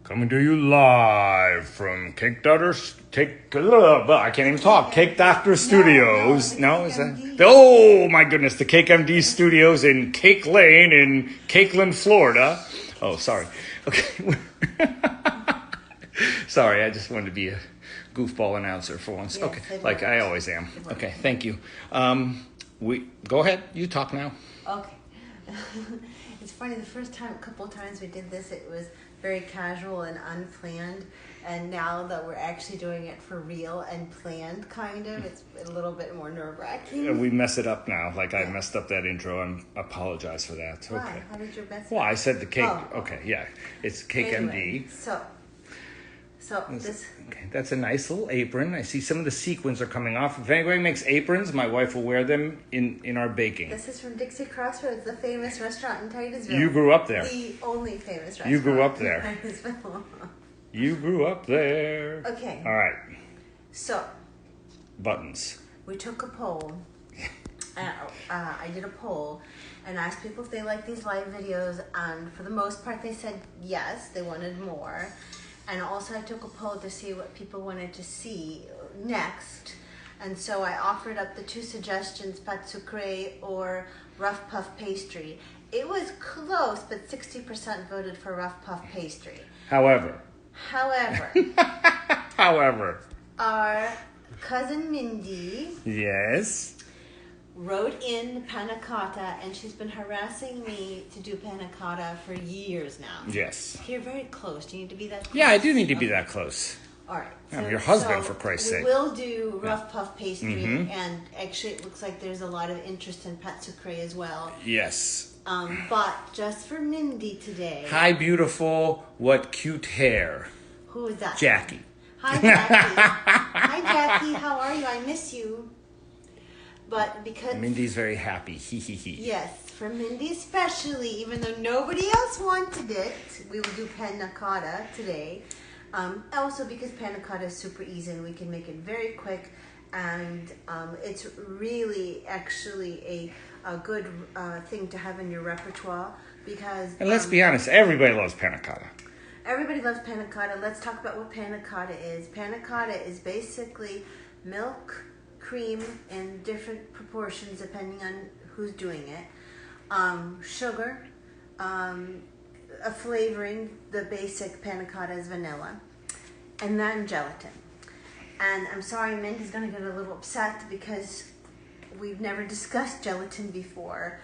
Coming to you live from Cake Doctor Studios. No, is that? Oh my goodness, the Cake MD Studios in Cake Lane in Cakeland, Florida. Oh, sorry. Okay. Sorry, I just wanted to be a goofball announcer for once. Yes, okay, like I always am. Okay, thank you. Go ahead. You talk now. Okay. It's funny, the couple of times we did this, it was very casual and unplanned, and now that we're actually doing it for real and planned, kind of, it's a little bit more nerve-wracking. We mess it up now. Like I messed up that intro. I apologize for that. Why? Okay. How did your best? Well, I said the cake. Oh. Okay, yeah, it's Cake Anyway, MD. So this. Okay, that's a nice little apron. I see some of the sequins are coming off. If anybody makes aprons, my wife will wear them in our baking. This is from Dixie Crossroads, the famous restaurant in Titusville. You grew up there. The only famous restaurant. You grew up there. In Titusville. You grew up there. Okay. All right. So. Buttons. We took a poll. I did a poll and asked people if they like these live videos, and for the most part they said yes, they wanted more. And also I took a poll to see what people wanted to see next. And so I offered up the two suggestions, pâte sucrée or rough puff pastry. It was close, but 60% voted for rough puff pastry. However, our cousin Mindy, yes, wrote in Panna Cotta, and she's been harassing me to do Panna Cotta for years now. Yes. You're very close. Do you need to be that close? Yeah, I do need to be that close. All right. I'm your husband, for Christ's sake. We will do rough puff pastry, and actually it looks like there's a lot of interest in pâte sucrée as well. Yes. But just for Mindy today. Hi, beautiful. What cute hair. Who is that? Jackie. Hi, Jackie. Hi, Jackie. How are you? I miss you. But because Mindy's very happy. He. Yes, for Mindy especially, even though nobody else wanted it, we will do Panna Cotta today. Also because Panna Cotta is super easy and we can make it very quick, and it's really actually a good thing to have in your repertoire because. And let's be honest, everybody loves Panna Cotta. Everybody loves Panna Cotta. Let's talk about what Panna Cotta is. Panna Cotta is basically milk, cream in different proportions depending on who's doing it, sugar, a flavoring. The basic Panna Cotta is vanilla, and then gelatin. And I'm sorry, Mindy's going to get a little upset because we've never discussed gelatin before,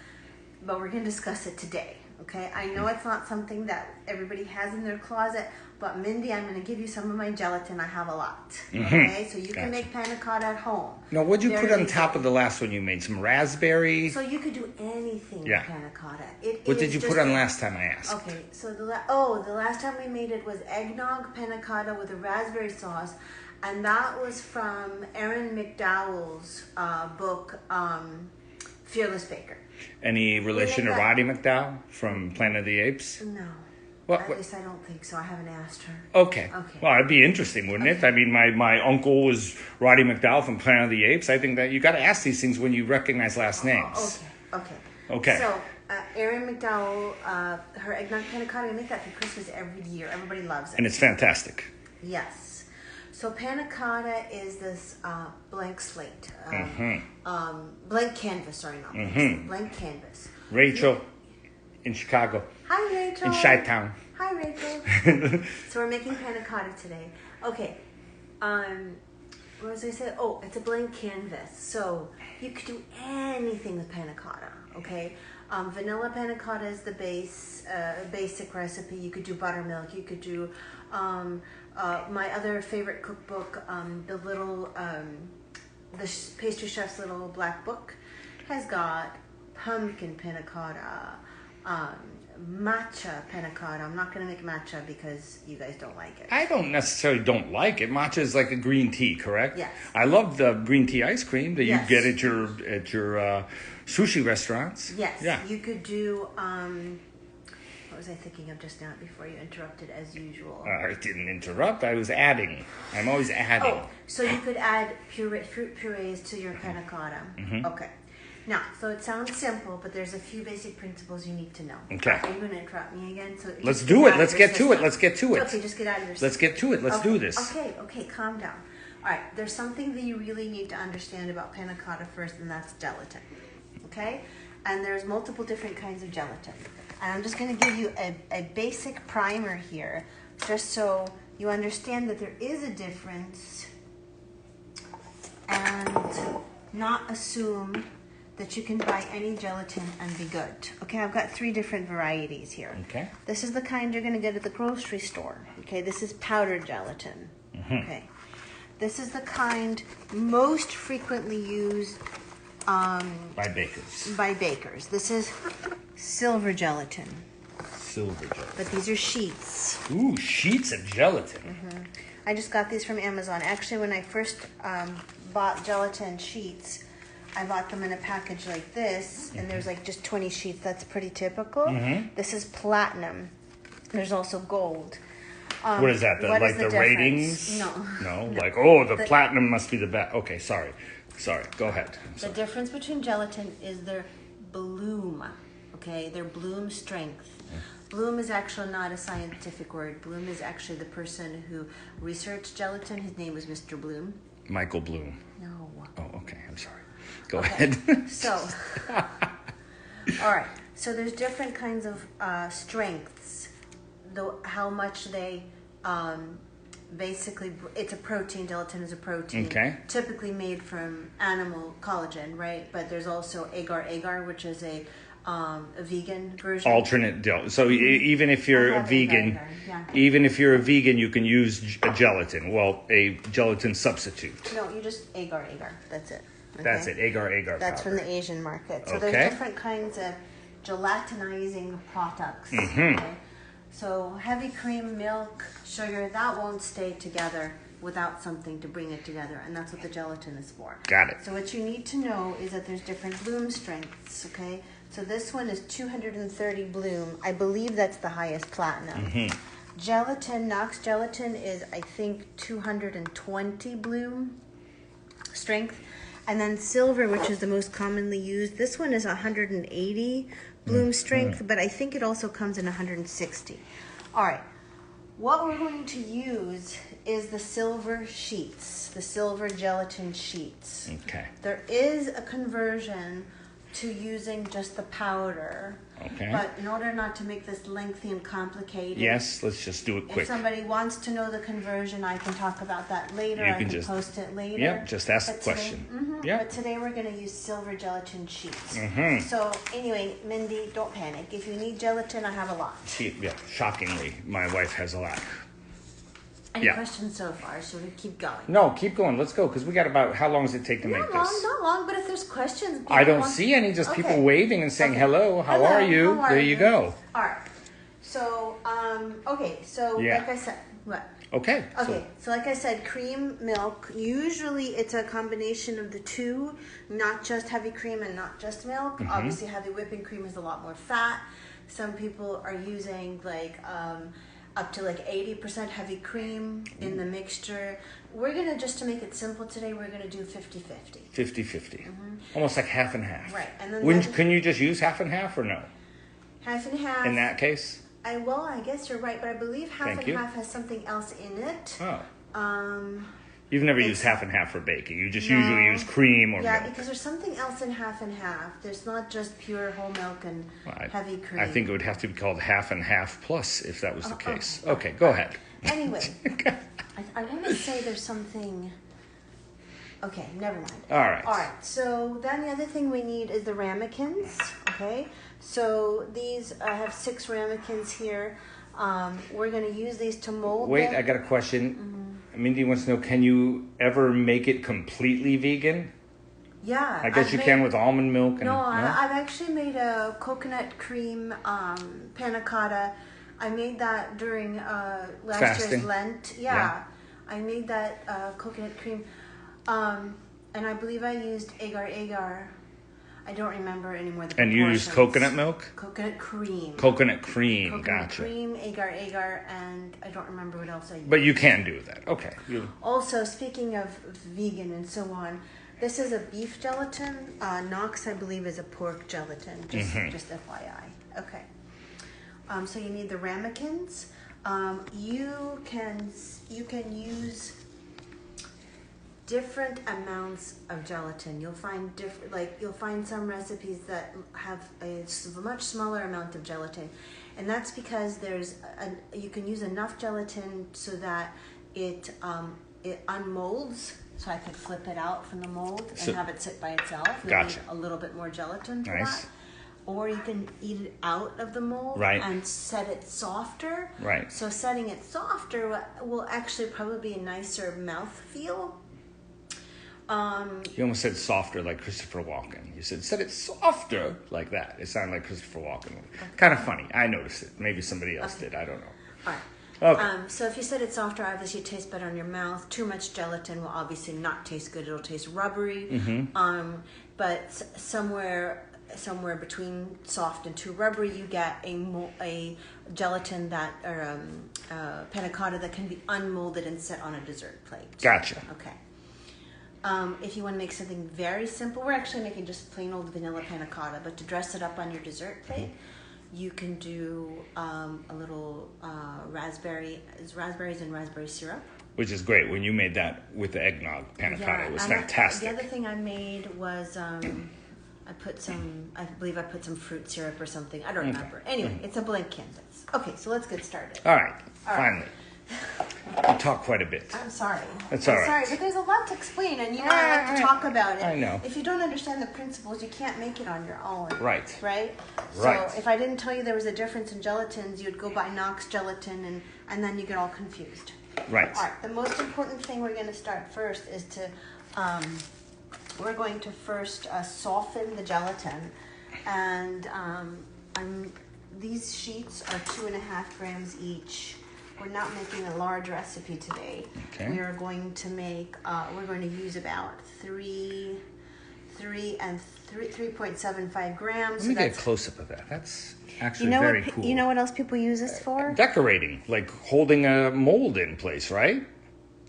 but we're going to discuss it today. Okay, I know it's not something that everybody has in their closet, but Mindy, I'm going to give you some of my gelatin. I have a lot. Okay, so you can make Panna Cotta at home. Now, what'd you put on top of the last one you made? Some raspberry? So you could do anything with Panna Cotta. What did you put on last time, I asked? Okay, so the last time we made it was eggnog Panna Cotta with a raspberry sauce, and that was from Erin McDowell's book, Fearless Baker. Any relation to Roddy McDowell from Planet of the Apes? No. At least I don't think so. I haven't asked her. Okay. Well, it'd be interesting, wouldn't it? I mean, my uncle was Roddy McDowell from Planet of the Apes. I think that you got to ask these things when you recognize last names. Okay. So, Erin McDowell, her eggnog Panna Cotta, we make that for Christmas every year. Everybody loves it. And it's fantastic. Yes. So Panna Cotta is this blank slate, blank canvas. Sorry, not blank slate, blank canvas. Rachel, in Chicago. Hi, Rachel. In Chi-Town. Hi, Rachel. So we're making Panna Cotta today. Okay. What was I saying? Oh, it's a blank canvas. So you could do anything with Panna Cotta. Okay. Vanilla Panna Cotta is the basic recipe. You could do buttermilk. You could do my other favorite cookbook, the pastry chef's little black book, has got pumpkin Panna Cotta, matcha Panna Cotta. I'm not going to make matcha because you guys don't like it. I don't necessarily don't like it. Matcha is like a green tea, correct? Yes. I love the green tea ice cream that you get at your sushi restaurants. Yes. Yeah. You could do. What was I thinking of just now before you interrupted as usual? I didn't interrupt. I was adding. I'm always adding. Oh, so you could add fruit purees to your Panna Cotta. Okay. Now, so it sounds simple, but there's a few basic principles you need to know. Okay. Are you going to interrupt me again? So Let's do it. Let's get to it. Let's get to it. Okay, just get out of your system. Let's get to it. Let's do this. Okay, calm down. All right, there's something that you really need to understand about panna cotta first, and that's gelatin. Okay? And there's multiple different kinds of gelatin. And I'm just going to give you a basic primer here, just so you understand that there is a difference and not assume that you can buy any gelatin and be good. Okay, I've got 3 different varieties here. Okay. This is the kind you're going to get at the grocery store. Okay, this is powdered gelatin. Okay. This is the kind most frequently used By bakers. by bakers. This is silver gelatin, Silver gelatin. but these are sheets. Ooh, sheets of gelatin. I just got these from Amazon. Actually, when I first bought gelatin sheets, I bought them in a package like this, and there's like just 20 sheets. That's pretty typical. This is platinum. There's also gold. What is that? What is the difference? ratings? No. No? Like, oh, the platinum must be the best. Okay, sorry. Go ahead. I'm The sorry. difference between gelatin is their bloom, okay? Their bloom strength. Bloom is actually not a scientific word. Bloom is actually the person who researched gelatin. His name was Mr. Bloom. Michael Bloom. No. Oh, okay. I'm sorry. Go Okay. ahead. So, all right. So there's different kinds of strengths, though how much they basically, it's a protein. Gelatin is a protein. Okay. Typically made from animal collagen, right? But there's also agar-agar, which is a vegan version. Alternate so even if you're I a have vegan, agar-agar, yeah. even if you're a vegan, you can use a gelatin. Well, a gelatin substitute. No, you just agar-agar. That's it. Okay? That's it. Agar That's powder. from the Asian market. So Okay. there's different kinds of gelatinizing products. Mm-hmm. Okay? So heavy cream, milk, sugar, that won't stay together without something to bring it together, and that's what the gelatin is for. Got it. So what you need to know is that there's different bloom strengths, okay? So this one is 230 bloom. I believe that's the highest platinum. Gelatin, Knox gelatin is, I think, 220 bloom strength. And then silver, which is the most commonly used, this one is 180 bloom strength, but I think it also comes in 160. All right. What we're going to use is the silver sheets, the silver gelatin sheets. Okay. There is a conversion to using just the powder. Okay. But in order not to make this lengthy and complicated, Yes, let's just do it if quick. somebody wants to know the conversion, I can talk about that later. You I can can just- post it later. Yep, just ask the But today- question. But Yep. today we're going to use silver gelatin sheets. Mm-hmm. So anyway, Mindy, don't panic. If you need gelatin, I have a lot. Yeah, shockingly, my wife has a lot. Any Yeah. questions so far? Should we keep going? No, keep going. Let's go, because we got about, how long does it take to make Not long, this? not long, but if there's questions... I people don't want- see any, just people Okay. waving and saying, Okay. hello, how Hello, are you? how are There you go. All right. So, so Yeah. like I said, what? Okay. Okay, so like I said, cream, milk, usually it's a combination of the two, not just heavy cream and not just milk. Obviously, heavy whipping cream is a lot more fat. Some people are using up to 80% heavy cream in the mixture. We're going to, just to make it simple today, we're going to do 50-50. 50-50. Almost like half and half. Right, and then Can you just use half and half or no? half and half. In that case? I guess you're right, but I believe half Thank and you. half has something else in it. Oh. You've never used half and half for baking. You just usually No. use cream or Yeah, milk. because there's something else in half and half. There's not just pure whole milk and heavy cream. I think it would have to be called half and half plus if that was the case. okay. Okay, go ahead. Anyway, I want to say there's something... Okay, never mind. All right. All right, so then the other thing we need is the ramekins, okay? So these, I have 6 ramekins here. We're going to use these to mold Wait, them. I got a question. Mindy wants to know, can you ever make it completely vegan? Yeah. I guess I've you made- can with almond milk. And, No, I've actually made a coconut cream panna cotta. I made that during last Fasting. year's Lent. Yeah. I made that coconut cream. And I believe I used agar-agar. I don't remember anymore the And you use proportions. coconut milk? Coconut cream. Coconut cream, Coconut gotcha. cream, agar-agar, and I don't remember what else I used. But you can do that. Okay. Also, speaking of vegan and so on, This is a beef gelatin. Knox, I believe, is a pork gelatin. Just FYI. Okay. So you need the ramekins. You can use different amounts of gelatin. You'll find some recipes that have a much smaller amount of gelatin, and that's because you can use enough gelatin so that it unmolds. So I could flip it out from the mold and have it sit by itself. You'll need a little bit more gelatin for that. Or you can eat it out of the mold and set it softer. Right. So setting it softer will actually probably be a nicer mouthfeel. You almost said softer like Christopher Walken. You said, set it softer like that. It sounded like Christopher Walken. Okay. Kind of funny. I noticed it. Maybe somebody else did. I don't know. All right. Okay. So if you set it softer, obviously it tastes better in your mouth. Too much gelatin will obviously not taste good. It'll taste rubbery. Mm-hmm. But somewhere between soft and too rubbery, you get a gelatin or panna cotta that can be unmolded and set on a dessert plate. Gotcha. Okay. If you want to make something very simple, we're actually making just plain old vanilla panna cotta, but to dress it up on your dessert plate, you can do a little raspberries and raspberry syrup. Which is great. When you made that with the eggnog panna cotta, it was fantastic. The other thing I made was I believe I put some fruit syrup or something. I don't remember. Anyway, it's a blank canvas. Okay, so let's get started. All right. Finally. You talk quite a bit. I'm sorry. That's all right. Sorry, but there's a lot to explain, and you know I like to talk about it. I know. If you don't understand the principles, you can't make it on your own. Right. Right? Right. So if I didn't tell you there was a difference in gelatins, you'd go buy Knox gelatin, and then you get all confused. Right. All right. The most important thing we're going to start first is to soften the gelatin, and these sheets are 2.5 grams each. We're not making a large recipe today. Okay. We are going to make. We're going to use about 3.75 grams. Let me get a close up of that. That's actually very cool. You know what else people use this for? Decorating, like holding a mold in place, right?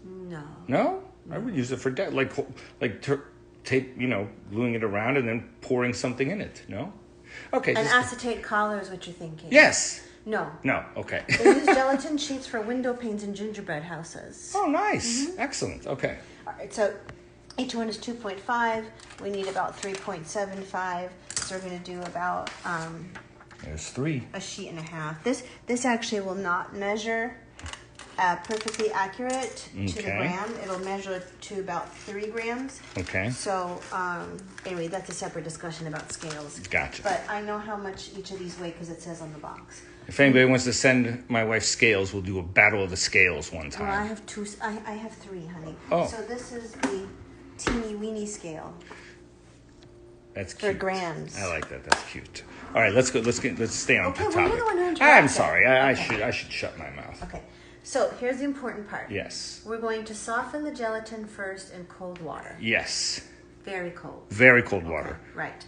No. No? I would use it for tape, gluing it around and then pouring something in it. No? Okay. An acetate collar is what you're thinking. Yes. No. No. Okay. They use gelatin sheets for window panes and gingerbread houses. Oh, nice. Mm-hmm. Excellent. Okay. All right. So each one is 2.5. We need about 3.75. So we're going to do about there's 3. A sheet and a half. This actually will not measure perfectly accurate to the gram. It'll measure to about 3 grams. Okay. So anyway, that's a separate discussion about scales. Gotcha. But I know how much each of these weigh because it says on the box. If anybody wants to send my wife scales, we'll do a battle of the scales one time. Well, I have 2. I have 3, honey. Oh. So this is the teeny weeny scale. That's cute. For grams. I like that. That's cute. All right, let's go. Let's stay on the topic. Well, you're the one who interrupted. I'm sorry. I should shut my mouth. Okay. So here's the important part. Yes. We're going to soften the gelatin first in cold water. Yes. Very cold. Very cold water. Right.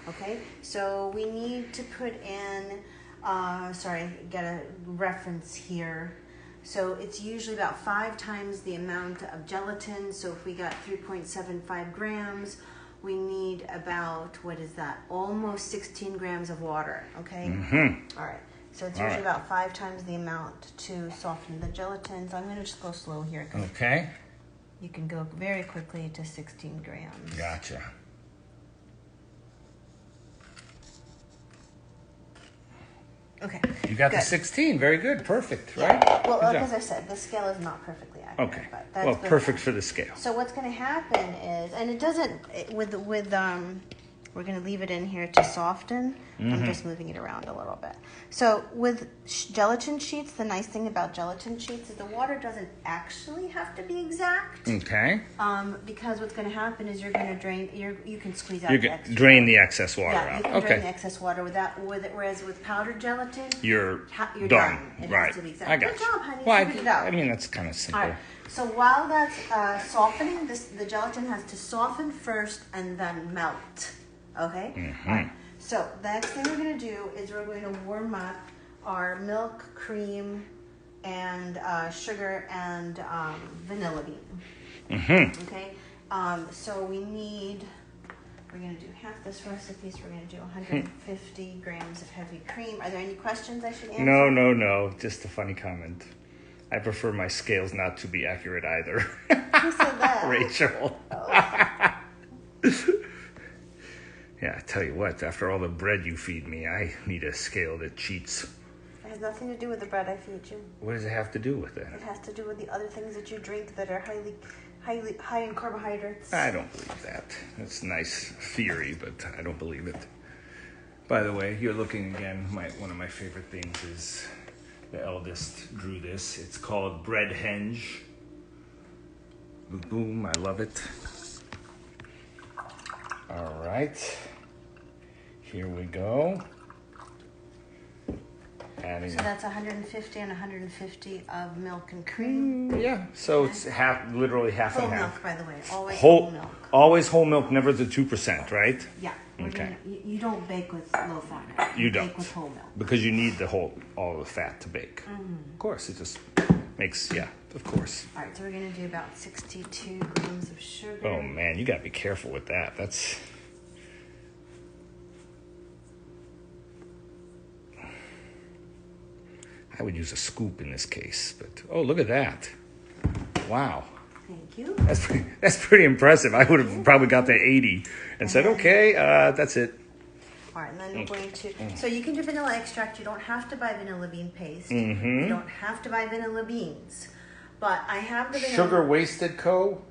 Okay. So we need to put in. Get a reference here. So it's usually about 5 times the amount of gelatin. So if we got 3.75 grams, we need about, almost 16 grams of water. Okay? Mm-hmm. All right. So it's usually about 5 times the amount to soften the gelatin. So I'm going to just go slow here. Okay. You can go very quickly to 16 grams. Gotcha. Okay. You got the 16. Very good. Perfect. Right? Well, as I said, the scale is not perfectly accurate. Okay. But that's well, perfect for the scale. So what's going to happen is, and it doesn't, we're going to leave it in here to soften. Mm-hmm. I'm just moving it around a little bit. So with gelatin sheets, the nice thing about gelatin sheets is the water doesn't actually have to be exact. Okay. Because what's going to happen is you're going to drain. You can squeeze out. You can drain the excess water out. You can drain the excess water whereas with powdered gelatin, you're done. It right. has to be exact. I got Good job, honey. Well, Figured it out. I mean, that's kind of simple. All right. So while that's softening, the gelatin has to soften first and then melt. Okay? Mm-hmm. All right. So the next thing we're going to do is we're going to warm up our milk, cream, and sugar and vanilla bean. Mm-hmm. Okay? So we're going to do half this recipe, so we're going to do 150 grams of heavy cream. Are there any questions I should answer? No. Just a funny comment. I prefer my scales not to be accurate either. Who said that? Rachel. Oh. Yeah, I tell you what, after all the bread you feed me, I need a scale that cheats. It has nothing to do with the bread I feed you. What does it have to do with it? It has to do with the other things that you drink that are high in carbohydrates. I don't believe that. That's a nice theory, but I don't believe it. By the way, you're looking again, one of my favorite things is the eldest drew this. It's called Bread Henge. Boom, I love it. All right. Here we go. Adding. So that's 150 and 150 of milk and cream. Yeah. So it's literally half Whole and half. milk, by the way. Always whole milk. Always whole milk, never the 2%, right? Yeah. Okay. You don't bake with low fat. You don't. Bake with whole milk. Because you need all the fat to bake. Of course, it just makes, of course. All right, so we're going to do about 62 grams of sugar. Oh, man, you got to be careful with that. That's... I would use a scoop in this case, but oh, look at that. Wow. Thank you. That's pretty impressive. I would have probably got to 80 and said, okay, that's it. All right, and then we're going to... So you can do vanilla extract. You don't have to buy vanilla bean paste. Mm-hmm. You don't have to buy vanilla beans. But I have the vanilla... Sugar Wasted Co.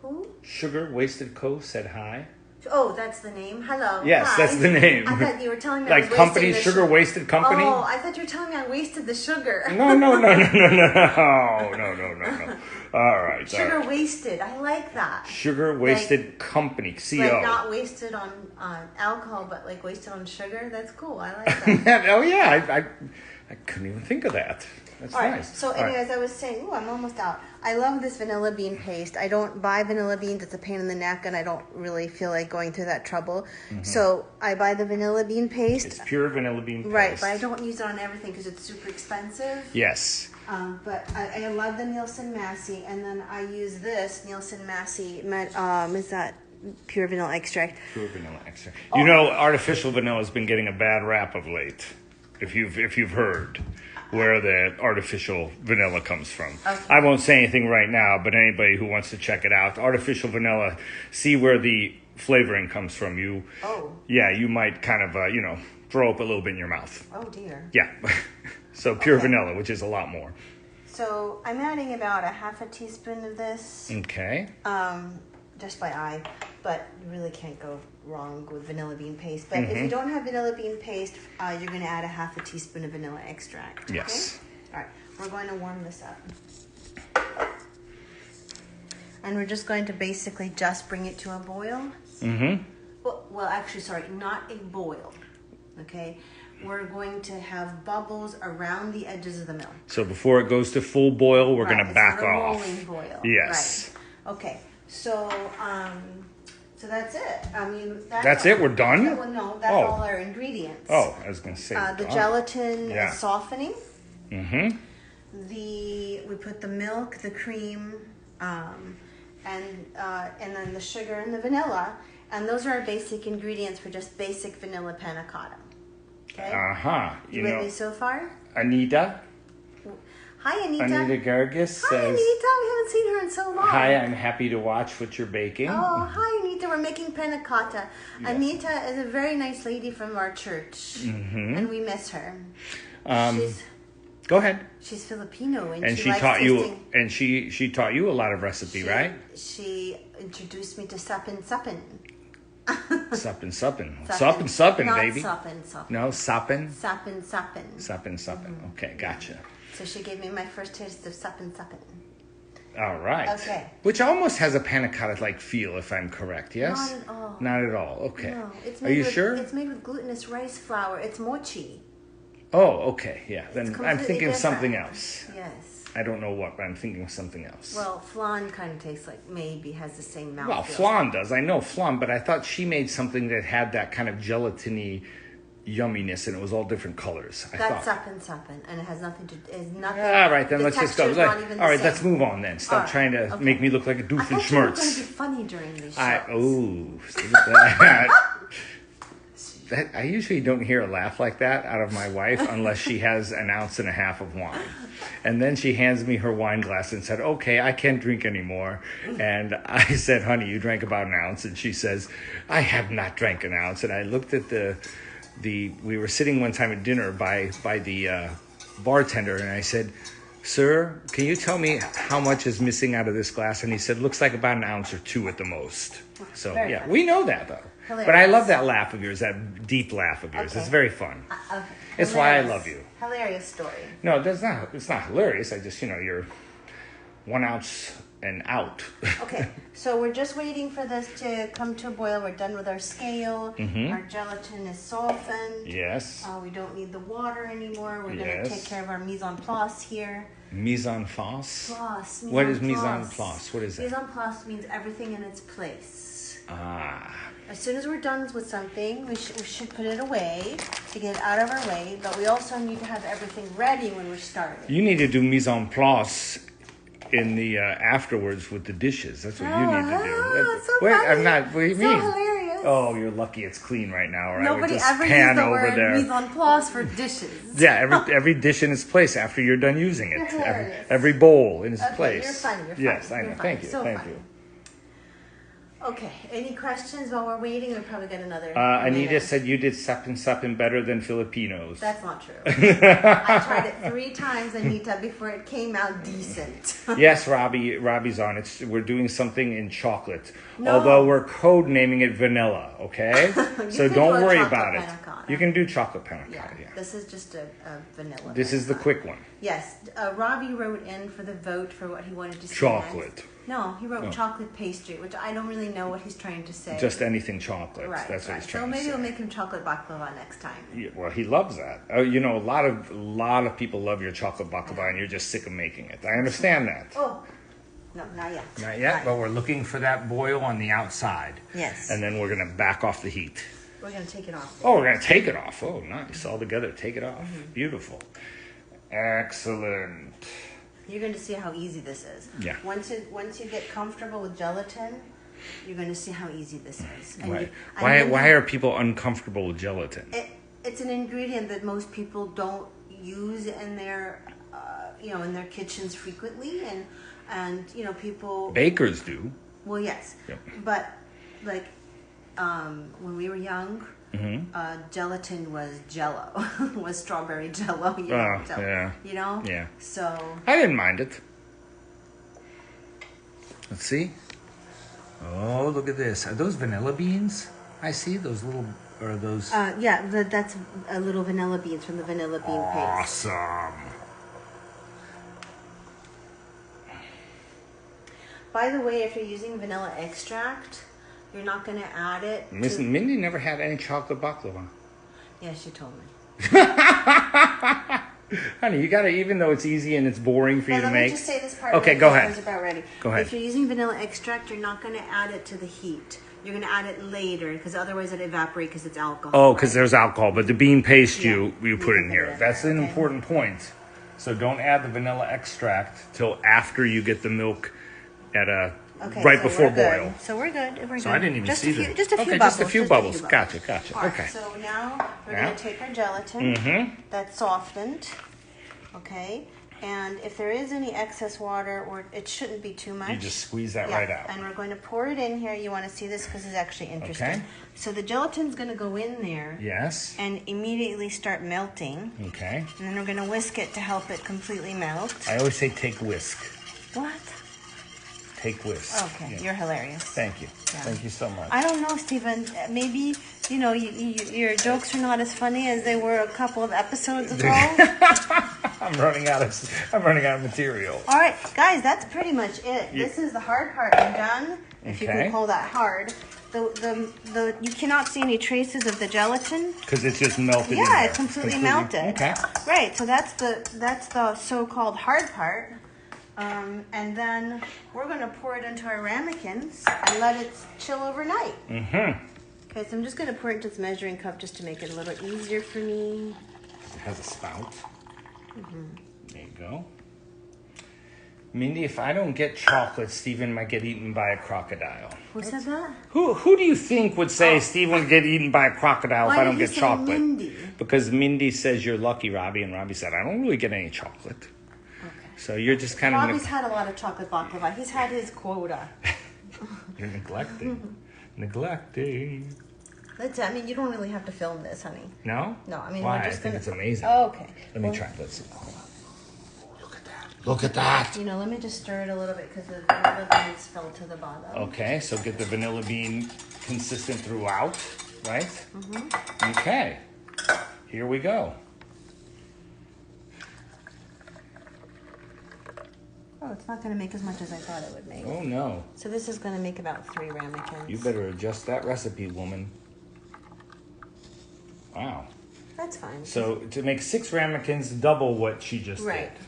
Who? Sugar Wasted Co. said hi. Oh, that's the name. Hello. Yes, Hi. that's the name. I thought you were telling me like I was company, wasting the Sugar Wasted Company? Oh, I thought you were telling me I wasted the sugar. No. All right. Sugar wasted. I like that. Sugar Wasted Company, CO. Like not wasted on alcohol, but like wasted on sugar. That's cool. I like that. Oh, yeah. I couldn't even think of that. That's All right. nice. So anyways, I was saying, I'm almost out. I love this vanilla bean paste. I don't buy vanilla beans. It's a pain in the neck, and I don't really feel like going through that trouble. Mm-hmm. So I buy the vanilla bean paste. It's pure vanilla bean paste. Right, but I don't use it on everything because it's super expensive. Yes. But I love the Nielsen Massey, and then I use this Nielsen Massey. Is that pure vanilla extract? Pure vanilla extract. You know, artificial vanilla has been getting a bad rap of late. If you've heard where the artificial vanilla comes from. Okay. I won't say anything right now, but anybody who wants to check it out, artificial vanilla, see where the flavoring comes from. You might kind of throw up a little bit in your mouth. Oh dear. Yeah. So pure vanilla, which is a lot more. So I'm adding about a half a teaspoon of this. Okay. Just by eye, but you really can't go wrong with vanilla bean paste. But if you don't have vanilla bean paste, you're going to add a half a teaspoon of vanilla extract. Okay? Yes. All right. We're going to warm this up. And we're just going to basically just bring it to a boil. Mm-hmm. Well, actually, sorry, not a boil. Okay? We're going to have bubbles around the edges of the milk. So before it goes to full boil, we're going to back it's not off. A rolling boil. Yes. Right. Okay. So that's it. I mean, that's it. We're done. That's all our ingredients. Oh, I was going to say the gelatin is softening. Mm-hmm. We put the milk, the cream, and then the sugar and the vanilla, and those are our basic ingredients for just basic vanilla panna cotta. Okay. You with me so far? Anita. Hi, Anita. Anita Gargis says, hi, Anita. We haven't seen her in so long. Hi, I'm happy to watch what you're baking. Oh, hi, Anita. We're making panna cotta. Yes. Anita is a very nice lady from our church, and we miss her. Go ahead. She's Filipino, and she taught you, and she taught you a lot of recipe, right? She introduced me to suppin. Suppin, baby. Suppin. No, suppin. Suppin. Okay, gotcha. So she gave me my first taste of suppin. All right. Okay. Which almost has a panna cotta-like feel, if I'm correct. Yes. Not at all. Not at all. Okay. No, Are you sure? It's made with glutinous rice flour. It's mochi. Oh, okay. Yeah. Then I'm thinking different. of something else. Yes. I don't know what, but I'm thinking of something else. Well, flan kind of tastes like maybe has the same mouthfeel. Well, flan does. I know flan, but I thought she made something that had that kind of gelatiny yumminess, and it was all different colors. That's suppin, and it has nothing to. Is nothing. All right, then the let's just go. texture's not even the All right, same. let's move on then. Stop trying to make me look like a I doofenshmirtz. thought you were going to be funny during these shows. See that? I usually don't hear a laugh like that out of my wife unless she has an ounce and a half of wine. And then she hands me her wine glass and said, okay, I can't drink anymore. And I said, honey, you drank about an ounce. And she says, I have not drank an ounce. And I looked at we were sitting one time at dinner by the bartender, and I said, sir, can you tell me how much is missing out of this glass? And he said, looks like about an ounce or two at the most. So, Very yeah, funny. we know that, though. Hilarious. But I love that laugh of yours, that deep laugh of yours. Okay. It's very fun. Okay. It's why I love you. Hilarious story. No, that's not. It's not hilarious. I just, you're 1 ounce and out. Okay, so we're just waiting for this to come to a boil. We're done with our scale. Mm-hmm. Our gelatin is softened. Yes. We don't need the water anymore. We're going to Yes. take care of our mise en place here. Mise en place? Place. What is mise en place? What is that? Mise en place means everything in its place. Ah. As soon as we're done with something, we should put it away to get it out of our way. But we also need to have everything ready when we're starting. You need to do mise en place in the afterwards with the dishes. That's what you need to do. It's so Wait, funny. I'm not. What do you So mean? hilarious. Oh, you're lucky it's clean right now, or I would Nobody just ever pan used the over word there. mise en place for dishes. Yeah, every dish in its place after you're done using it. You're hilarious. Every bowl in its Okay, place. you're funny. You're Yes, funny. I know. You're Thank funny. you. So Thank funny. you. Okay, any questions while we're waiting? We probably got another. Anita minute. said you did supping better than Filipinos. That's not true. I tried it 3 times, Anita, before it came out decent. Yes, Robbie's on. We're doing something in chocolate. No. Although we're code naming it vanilla, okay? So can don't do a worry chocolate about it. panna cotta. You can do chocolate panna Yeah, cotta, yeah. this is just a vanilla. This is the quick one. Yes, Robbie wrote in for the vote for what he wanted to see. Chocolate. Next. No, he wrote chocolate pastry, which I don't really know what he's trying to say. Just anything chocolate. right. That's what he's So trying to maybe say. we'll make him chocolate baklava next time. Yeah, well, he loves that. A lot of people love your chocolate baklava, and you're just sick of making it. I understand that. Oh, no, not yet. Not yet, but we're looking for that boil on the outside. Yes. And then we're going to back off the heat. We're going to take it off. Oh, we're going to take it off. Oh, nice. All together, take it off. Beautiful. Excellent. You're going to see how easy this is. Yeah. Once you get comfortable with gelatin, you're going to see how easy this is. And Why are people uncomfortable with gelatin? It's an ingredient that most people don't use in their, in their kitchens frequently, and people. Bakers do. Well, yes, Yep. but like when we were young, Mm-hmm. gelatin was Jello, was strawberry Jello. Yeah. Yeah. So I didn't mind it. Let's see. Oh, look at this. Are those vanilla beans? I see those little. Or are those? that's a little vanilla beans from the vanilla bean paste. Awesome. By the way, if you're using vanilla extract, you're not going to add it. Mindy never had any chocolate baklava. Yeah, she told me. Honey, you gotta, even though it's easy and it's boring for you to Let make. me just say this part. Okay, go ahead. It's about ready. Go ahead. If you're using vanilla extract, you're not going to add it to the heat. You're going to add it later because otherwise it evaporates because it's alcohol. Oh, because there's alcohol, but the bean paste Yeah, you you put can in put here. it in That's there, an okay. important point. So don't add the vanilla extract till after you get the milk at right so before we're good. boil. So we're good. We're So good. I didn't even just see a few, that. Just a few okay, bubbles. just a few bubbles. Gotcha. All right, Okay. so now we're Yeah. going to take our gelatin Mm-hmm. that's softened. Okay. And if there is any excess water, or it shouldn't be too much. You just squeeze that right out. And we're going to pour it in here. You want to see this because it's actually interesting. Okay. So the gelatin's going to go in there. Yes. And immediately start melting. Okay. And then we're going to whisk it to help it completely melt. I always say take whisk. What? Take whisk. Okay, Yeah. you're hilarious. Thank you. Yeah. Thank you so much. I don't know, Stephen. Maybe, your jokes are not as funny as they were a couple of episodes ago. I'm running out of material. All right, guys, that's pretty much it. This is the hard part. I'm done, if you Okay. can call that hard. You cannot see any traces of the gelatin. Because it's just melted in Yeah, there. it's completely melted. Okay. Right, so that's the so-called hard part. And then we're going to pour it into our ramekins and let it chill overnight. Mm-hmm. Okay, so I'm just going to pour it into this measuring cup just to make it a little easier for me. It has a spout. There you go. Mindy, if I don't get chocolate, Stephen might get eaten by a crocodile. Who said that? Who do you think would say Stephen would get eaten by a crocodile if I don't get chocolate? Mindy? Because Mindy says you're lucky, Robbie, and Robbie said I don't really get any chocolate. Okay. So you're just kind of... Robbie's had a lot of chocolate baklava. He's had his quota. You're neglecting. Neglecting. I mean, you don't really have to film this, honey. No? No, I mean, Why? we're just I think it's amazing. Oh, okay. Let me try. Let's see. Look at that. You know, let me just stir it a little bit because the vanilla beans fell to the bottom. Okay, so get the vanilla bean consistent throughout, right? Okay. Here we go. Oh, it's not going to make as much as I thought it would make. Oh, no. So this is going to make about 3 ramekins. You better adjust that recipe, woman. Wow. That's fine. So to make 6 ramekins, double what she just Right. did.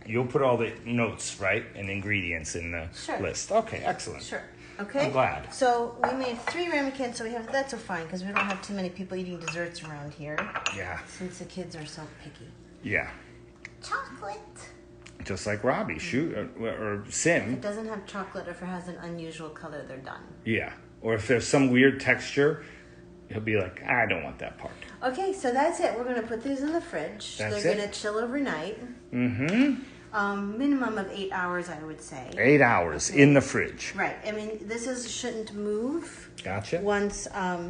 You'll put all the notes, right, and ingredients in the list. Okay, excellent. Sure. Okay. I'm glad. So we made 3 ramekins, so that's so fine because we don't have too many people eating desserts around here. Yeah. Since the kids are so picky. Yeah. Chocolate. Just like Robbie, or If Sim. it doesn't have chocolate or if it has an unusual color, they're done. Yeah. Or if there's some weird texture, he'll be like, I don't want that part. Okay, so that's it. We're going to put these in the fridge. That's They're it? going to chill overnight. Mm-hmm. Minimum of 8 hours, I would say. 8 hours in the fridge. Right. I mean, shouldn't move. Gotcha. Once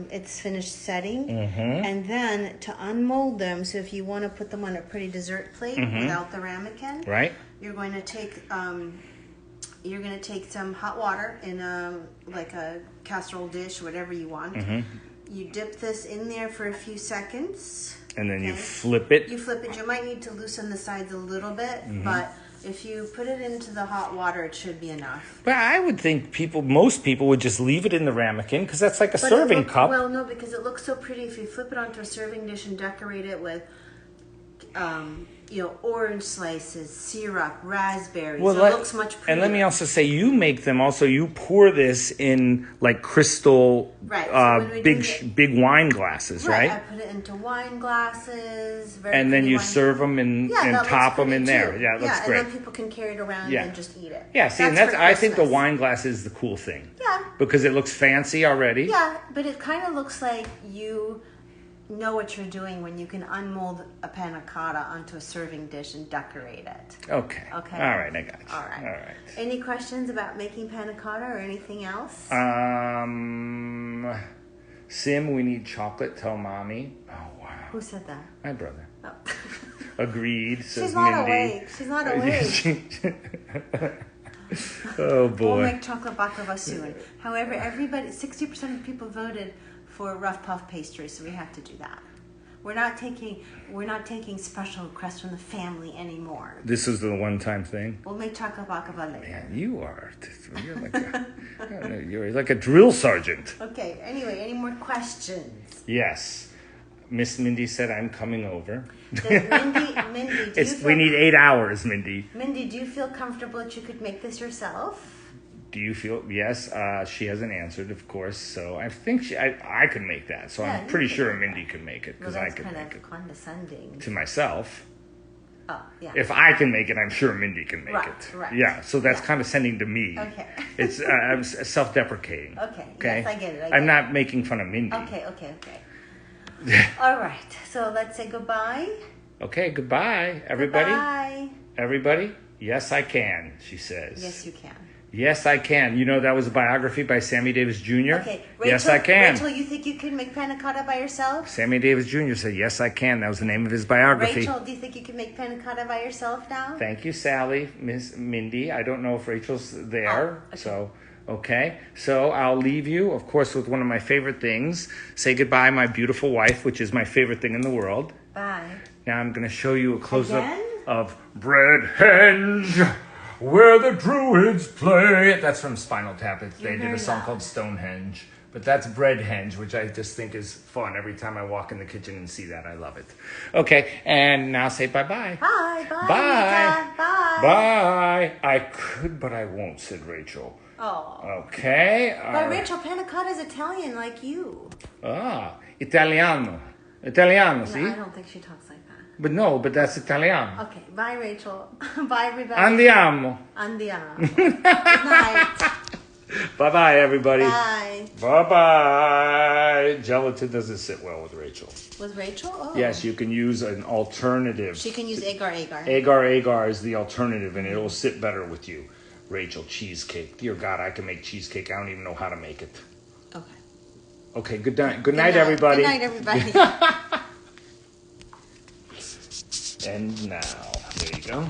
it's finished setting. Mm-hmm. And then to unmold them, so if you want to put them on a pretty dessert plate without the ramekin, Right. you're going to take some hot water in like a casserole dish, whatever you want. You dip this in there for a few seconds. And then you flip it. You flip it. You might need to loosen the sides a little bit, but if you put it into the hot water, it should be enough. But I would think most people would just leave it in the ramekin because that's like a serving cup. Well, no, because it looks so pretty if you flip it onto a serving dish and decorate it with, orange slices, syrup, raspberries. Well, it looks much prettier. And let me also say, you pour this in like crystal, big wine glasses, right? I put it into wine glasses. And then you serve them and top them in there. Too. Yeah, it looks great. And then people can carry it around and just eat it. Yeah, see, I think the wine glass is the cool thing. Yeah. Because it looks fancy already. Yeah, but it kind of looks like you know what you're doing when you can unmold a panna cotta onto a serving dish and decorate it. Okay. All right, I got you. All right. Any questions about making panna cotta or anything else? Sim, we need chocolate. Tell mommy. Oh, wow. Who said that? My brother. Oh. Agreed, says She's not Mindy. awake. She's not awake. Oh, boy. We'll make chocolate baklava soon. However, 60% of people voted for rough puff pastry, so we have to do that. We're not taking special requests from the family anymore. This is the one-time thing. We'll make chocolate baklava later. Man, you're like a drill sergeant. Okay. Anyway, any more questions? Yes, Miss Mindy said I'm coming over. Mindy, we need 8 hours, Mindy. Mindy, do you feel comfortable that you could make this yourself? Do you feel? Yes, she hasn't answered, of course. So I think I could make that. So I'm pretty sure Mindy could make it because I could make it. That's kind of condescending. To myself. Oh, yeah. If I can make it, I'm sure Mindy can make it. Right. Yeah. So that's condescending to me. Okay. It's I'm self-deprecating. Okay. Okay. Yes, I get it. I'm not making fun of Mindy. Okay. All right. So let's say goodbye. Okay. Goodbye, everybody. Bye. Everybody. Yes, I can. She says. Yes, you can. Yes, I can. You know that was a biography by Sammy Davis Jr.? Okay. Rachel, yes, I can. Rachel, you think you can make panna cotta by yourself? Sammy Davis Jr. said, yes, I can. That was the name of his biography. Rachel, do you think you can make panna cotta by yourself now? Thank you, Sally. Miss Mindy. I don't know if Rachel's there. Oh, okay. So I'll leave you, of course, with one of my favorite things. Say goodbye, my beautiful wife, which is my favorite thing in the world. Bye. Now I'm going to show you a close-up Again? of Breadhenge, where the Druids play. That's from Spinal Tap. They did a song called Stonehenge. But that's Breadhenge, which I just think is fun. Every time I walk in the kitchen and see that, I love it. Okay, and now say bye-bye. Bye. Bye. Rita. Bye. Bye. I could, but I won't, said Rachel. Oh. Okay. But Rachel, panna cotta is Italian like you. Italiano. Italiano, No, see? I don't think she talks like that. But that's Italiano. Okay, bye Rachel. Bye everybody. Andiamo. Andiamo. Good night. Bye-bye, everybody. Bye. Bye-bye. Gelatin doesn't sit well with Rachel. With Rachel? Oh. Yes, you can use an alternative. She can use agar agar. Agar is the alternative, and it'll sit better with you. Rachel, cheesecake. Dear God, I can make cheesecake. I don't even know how to make it. Okay. Okay, good night. Good night, everybody. Good night, everybody. And now, there you go.